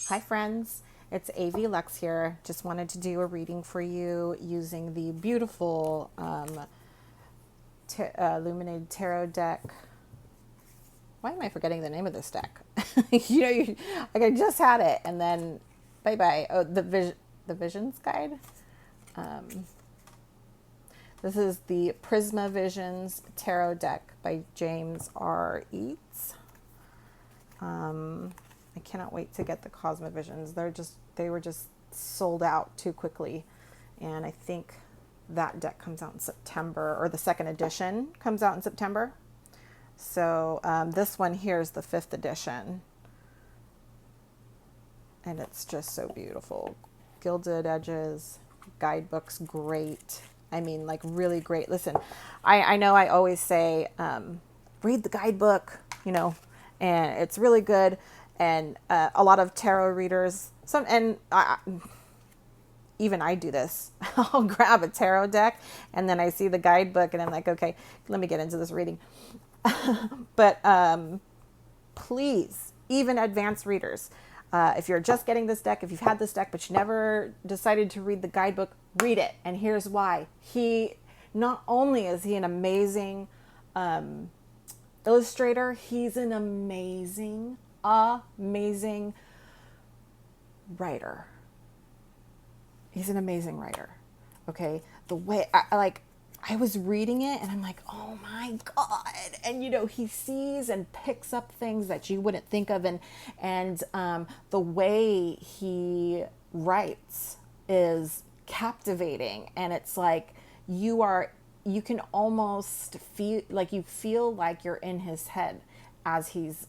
Hi friends, it's AV Lux here. Just wanted to do a reading for you using the beautiful Illuminated Tarot deck. Why am I forgetting the name of this deck? Like I just had it and then bye bye. Oh, the Visions Guide. This is the Prisma Visions Tarot deck by James R. Eates. I cannot wait to get the Cosmovisions. They were just sold out too quickly, and I think that deck comes out in September, or the second edition comes out in September. So this one here is the 5th edition, and it's just so beautiful. Gilded edges, guidebook's great. I mean, like really great. Listen, I know I always say, read the guidebook, and it's really good. And a lot of tarot readers, even I do this. I'll grab a tarot deck and then I see the guidebook and I'm like, okay, let me get into this reading. But please, even advanced readers, if you're just getting this deck, if you've had this deck but you never decided to read the guidebook, read it. And here's why. Not only is he an amazing illustrator, he's an amazing writer. He's an amazing writer. Okay. The way I was reading it and I'm like, oh my God. And he sees and picks up things that you wouldn't think of. And the way he writes is captivating. And it's like, you can almost feel like you're in his head as he's,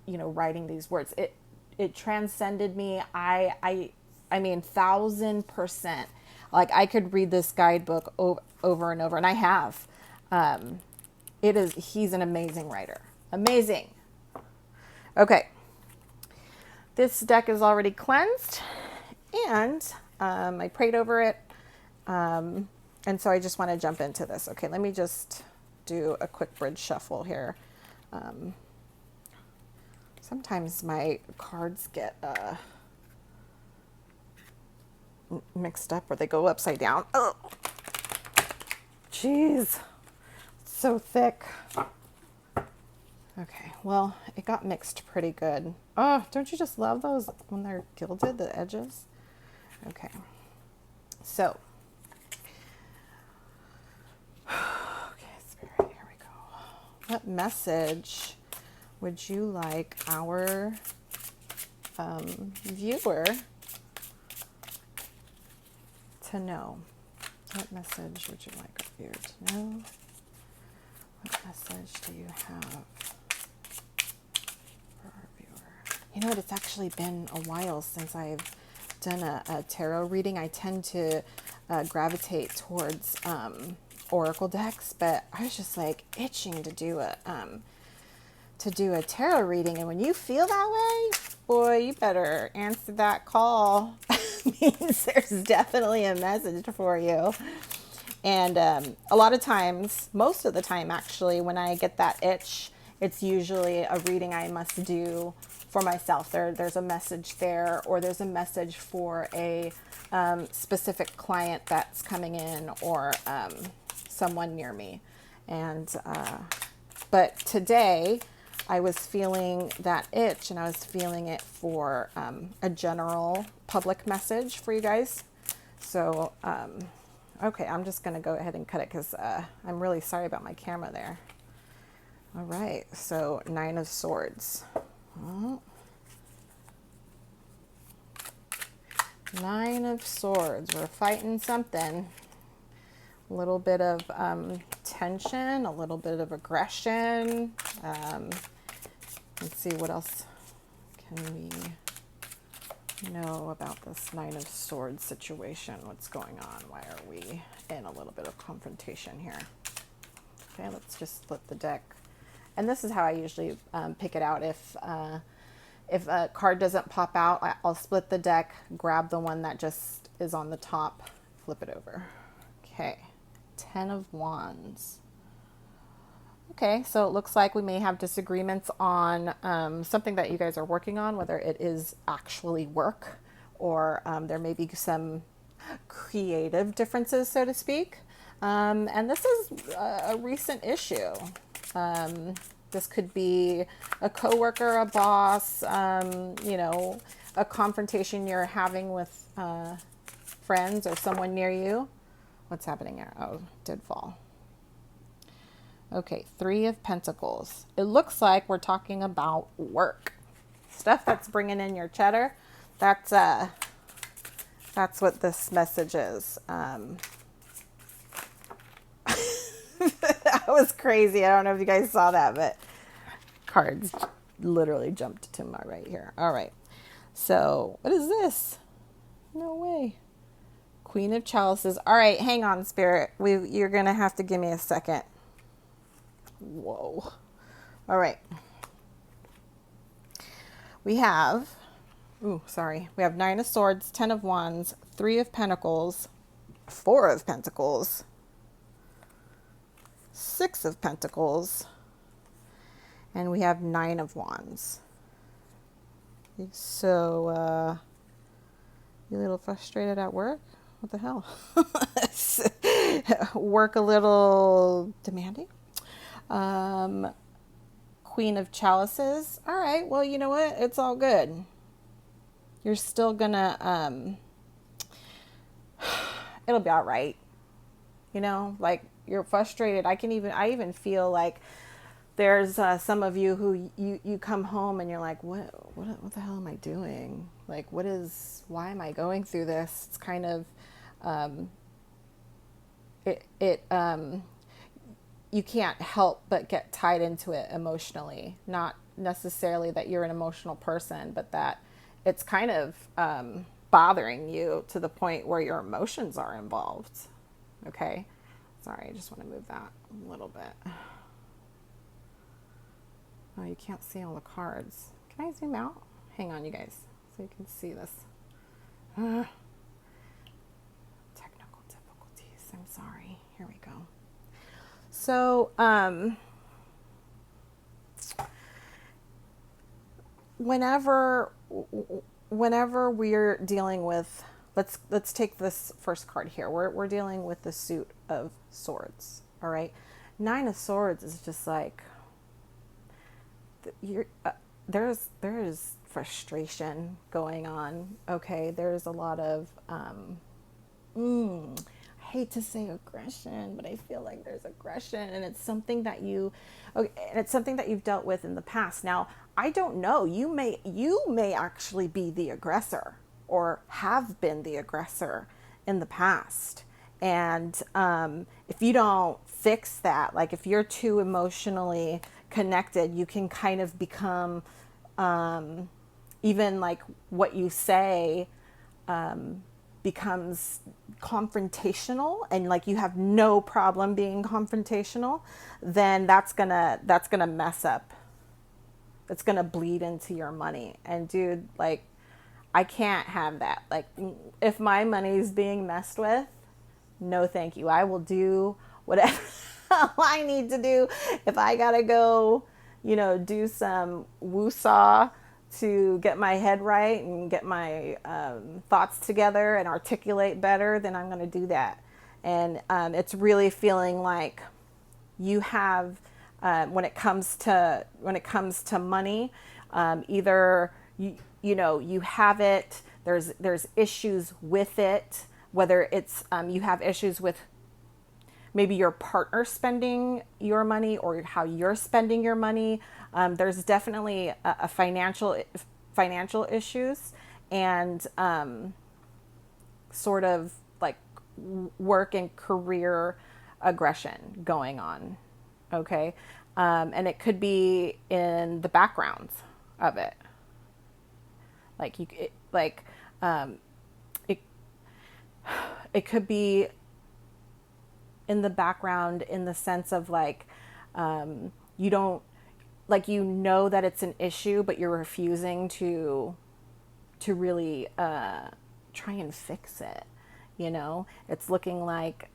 writing these words. It transcended me. I mean, 1,000%. Like I could read this guidebook over and over, and I have. He's an amazing writer. Amazing. Okay. This deck is already cleansed, and I prayed over it. And so I just want to jump into this. Okay, let me just do a quick bridge shuffle here. Sometimes my cards get mixed up or they go upside down. Oh, jeez, it's so thick. Okay, well, it got mixed pretty good. Oh, don't you just love those when they're gilded, the edges? Okay, so, Spirit, here we go. What message would you like our viewer to know? What message would you like our viewer to know? What message do you have for our viewer? You know what? It's actually been a while since I've done a tarot reading. I tend to gravitate towards oracle decks, but I was just like itching to do a tarot reading. And when you feel that way, boy, you better answer that call. Means there's definitely a message for you. And a lot of times, most of the time actually, when I get that itch, it's usually a reading I must do for myself. There's a message there, or there's a message for a specific client that's coming in, or someone near me. And but today I was feeling that itch, and I was feeling it for a general public message for you guys. So, okay, I'm just going to go ahead and cut it because I'm really sorry about my camera there. All right, so 9 of Swords. Oh. 9 of Swords. We're fighting something. A little bit of tension, a little bit of aggression. Let's see, what else can we know about this 9 of Swords situation? What's going on? Why are we in a little bit of confrontation here? Okay, let's just flip the deck. And this is how I usually pick it out. If a card doesn't pop out, I'll split the deck, grab the one that just is on the top, flip it over. Okay, 10 of Wands. Okay, so it looks like we may have disagreements on something that you guys are working on, whether it is actually work or there may be some creative differences, so to speak. And this is a recent issue. This could be a coworker, a boss, a confrontation you're having with friends or someone near you. What's happening here? Oh, did fall. Okay, Three of Pentacles. It looks like we're talking about work. Stuff that's bringing in your cheddar. That's what this message is. That was crazy. I don't know if you guys saw that, but cards literally jumped to my right here. All right. So, what is this? No way. Queen of Chalices. All right, hang on, Spirit. You're going to have to give me a second. Whoa. All right. We have, we have Nine of Swords, Ten of Wands, Three of Pentacles, Four of Pentacles, Six of Pentacles, and we have Nine of Wands. So, you a little frustrated at work? What the hell? Work a little demanding? Queen of Chalices. All right, well, you know what? It's all good. You're still gonna, it'll be all right. You know, like you're frustrated. I even feel like there's some of you who you come home and you're like, what the hell am I doing? Like, why am I going through this? It's kind of, you can't help but get tied into it emotionally. Not necessarily that you're an emotional person, but that it's kind of bothering you to the point where your emotions are involved. Okay? Sorry, I just want to move that a little bit. Oh, you can't see all the cards. Can I zoom out? Hang on, you guys, so you can see this. Technical difficulties. I'm sorry. Here we go. So, whenever we're dealing with, let's take this first card here. We're dealing with the Suit of Swords. All right, Nine of Swords is just like there's frustration going on. Okay, there's a lot of I hate to say aggression, but I feel like there's aggression, and it's something that you've dealt with in the past. Now, I don't know. You may actually be the aggressor or have been the aggressor in the past. And if you don't fix that, like if you're too emotionally connected, you can kind of become even like what you say becomes confrontational, and like you have no problem being confrontational, then that's gonna mess up. It's gonna bleed into your money. And dude, like, I can't have that. Like, if my money's being messed with, no thank you. I will do whatever I need to do. If I gotta go, do some woo-saw to get my head right and get my thoughts together and articulate better, then I'm going to do that. And it's really feeling like you have, when it comes to money, either you have it. There's issues with it. Whether it's you have issues with maybe your partner spending your money or how you're spending your money. There's definitely a financial issues, and sort of like work and career aggression going on. Okay. And it could be in the background of it. It could be in the background in the sense of like, you don't, like, that it's an issue, but you're refusing to really try and fix it. It's looking like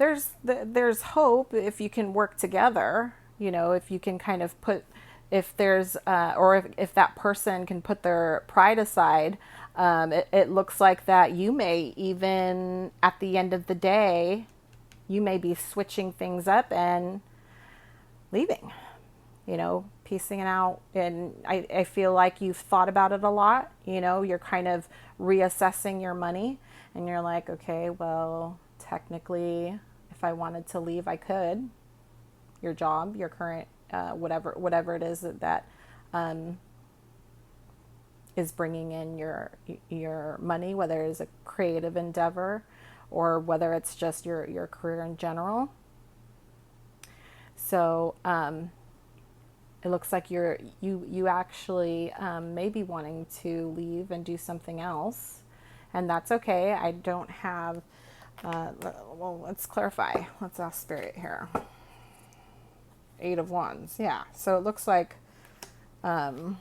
there's hope if you can work together. You know, if you can kind of put, if there's or if that person can put their pride aside, it looks like that you may even at the end of the day, you may be switching things up and leaving, you know, piecing it out. And I feel like you've thought about it a lot. You know, you're kind of reassessing your money and you're like, okay, well, technically, if I wanted to leave, I could. Your job, your current, whatever it is that is bringing in your money, whether it's a creative endeavor or whether it's just your career in general. So it looks like you actually may be wanting to leave and do something else, and that's okay. I don't have. Well, let's clarify. Let's ask Spirit here. 8 of Wands. Yeah. So it looks like. Let me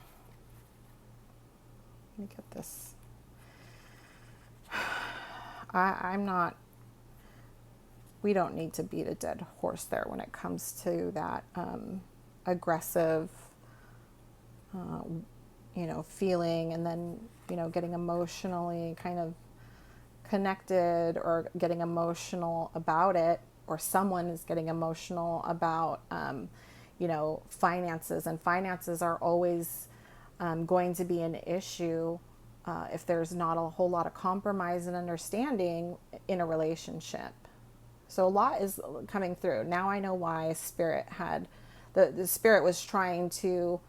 get this. I'm not. We don't need to beat a dead horse there when it comes to that aggressive, you know, feeling, and then, you know, getting emotionally kind of connected or getting emotional about it, or someone is getting emotional about, you know, finances. And finances are always going to be an issue if there's not a whole lot of compromise and understanding in a relationship. So a lot is coming through. Now I know why Spirit had, the Spirit was trying to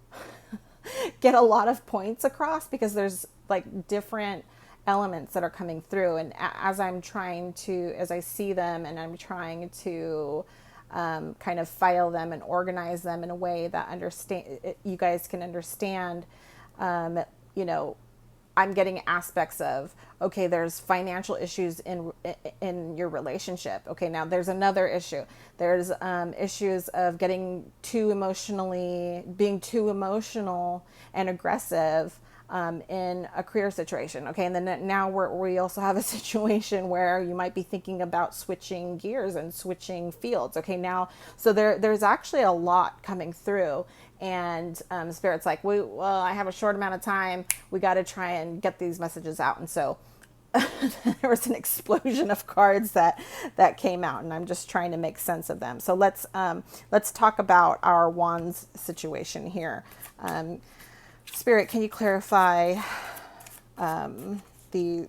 get a lot of points across, because there's like different elements that are coming through. And as I'm trying to, as I see them and I'm trying to kind of file them and organize them in a way that you guys can understand, you know, I'm getting aspects of, okay, there's financial issues in your relationship. Okay, now there's another issue. There's issues of being too emotional and aggressive in a career situation. Okay, and then now we also have a situation where you might be thinking about switching gears and switching fields. Okay, now, so there's actually a lot coming through. And Spirit's like, well, I have a short amount of time. We got to try and get these messages out. And so there was an explosion of cards that came out, and I'm just trying to make sense of them. So let's talk about our Wands situation here. Spirit, can you clarify the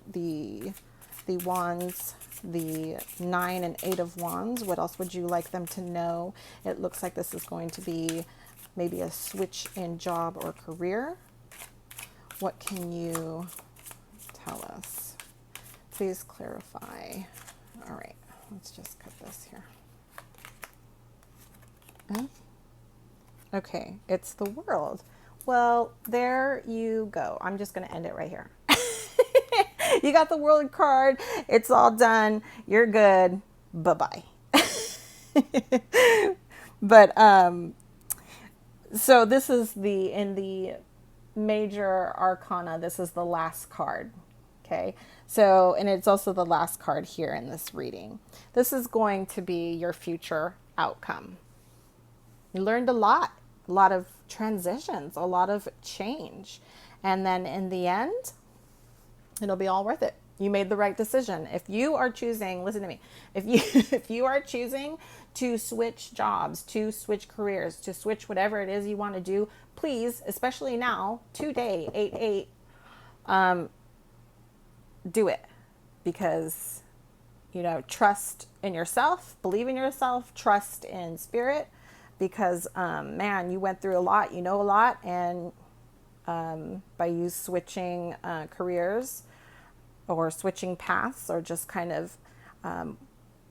Wands, the 9 and 8 of Wands? What else would you like them to know? It looks like this is going to be maybe a switch in job or career. What can you tell us? Please clarify. All right, let's just cut this here. Okay, it's the World. Well, there you go. I'm just going to end it right here. You got the World card. It's all done. You're good. Bye-bye. But so this is in the major arcana, this is the last card. Okay. So, and it's also the last card here in this reading. This is going to be your future outcome. You learned a lot of transitions, a lot of change. And then in the end, it'll be all worth it. You made the right decision. If you are choosing, listen to me, if you are choosing to switch jobs, to switch careers, to switch whatever it is you want to do, please, especially now, today, 8/8, do it. Because, you know, trust in yourself, believe in yourself, trust in Spirit, because, man, you went through a lot, you know a lot, and by you switching careers or switching paths, or just kind of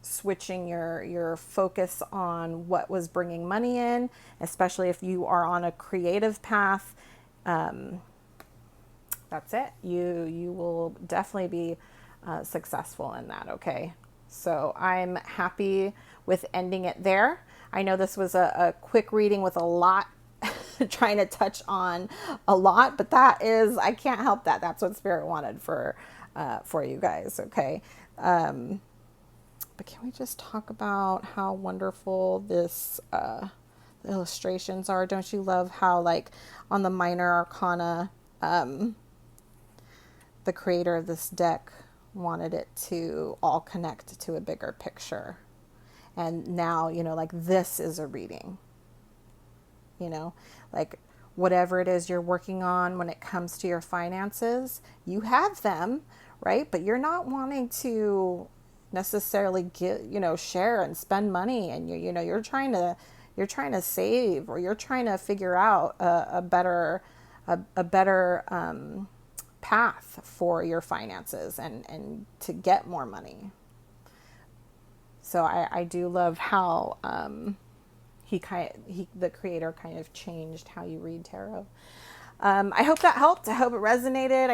switching your focus on what was bringing money in, especially if you are on a creative path, that's it. You will definitely be successful in that, okay? So I'm happy with ending it there. I know this was a quick reading with a lot, trying to touch on a lot, but that is, I can't help that. That's what Spirit wanted for you guys, okay? But But can we just talk about how wonderful this the illustrations are? Don't you love how, like, on the minor arcana, the creator of this deck wanted it to all connect to a bigger picture. And now, like, this is a reading, like whatever it is you're working on when it comes to your finances, you have them, right? But you're not wanting to necessarily get, share and spend money, and you're trying to save, or you're trying to figure out a better path for your finances, and to get more money. So I do love how the creator kind of changed how you read tarot. I hope that helped. I hope it resonated.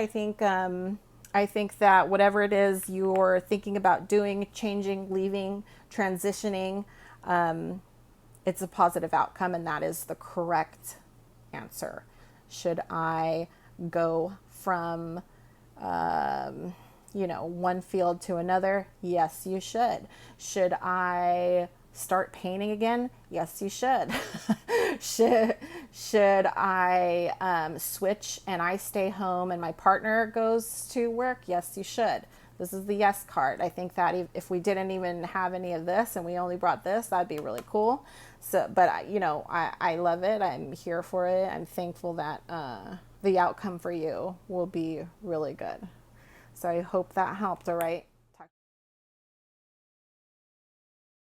I think that whatever it is you're thinking about doing, changing, leaving, transitioning, it's a positive outcome, and that is the correct answer. Should I go from one field to another? Yes, you should. Should I start painting again? Yes, you should. should I switch and I stay home and my partner goes to work? Yes, you should. This is the yes card. I think that if we didn't even have any of this and we only brought this, that'd be really cool. So, but I love it. I'm here for it. I'm thankful that the outcome for you will be really good. So I hope that helped. All right.